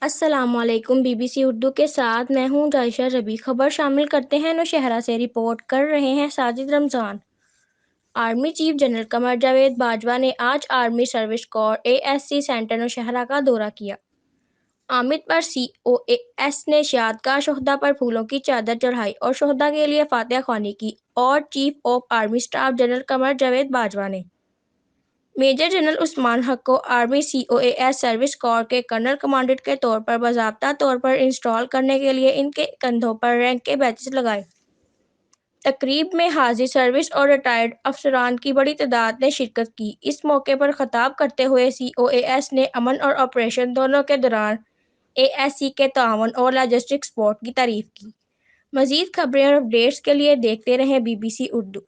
السلام علیکم، be B C Urdu کے ساتھ میں ہوں عائشہ ربیع۔ خبر شامل کرتے ہیں نوشہرہ سے۔ رپورٹ کر رہے ہیں Sajid Ramzan. Army chief general Qamar Javed Bajwa نے آج army service corps ASC centre Nowshera کا دورہ کیا۔ آمد پر COAS نے یادگار شہدا پر پھولوں کی چادر چڑھائی اور شہدا کے لیے فاتحہ خوانی کی اور chief of army staff general Qamar Javed Bajwa نے میجر جنرل عثمان حق کو آرمی COAS سروس کور کے کرنل کمانڈنٹ کے طور پر باضابطہ طور پر انسٹال کرنے کے لیے ان کے کندھوں پر رینک کے بیچز لگائے۔ تقریب میں حاضر سروس اور ریٹائرڈ افسران کی بڑی تعداد نے شرکت کی۔ اس موقع پر خطاب کرتے ہوئے COAS نے امن اور آپریشن دونوں کے دوران ASC کے تعاون اور لاجسٹک سپورٹ کی تعریف کی۔ مزید خبریں اور اپڈیٹس کے لیے دیکھتے رہیں BBC اردو۔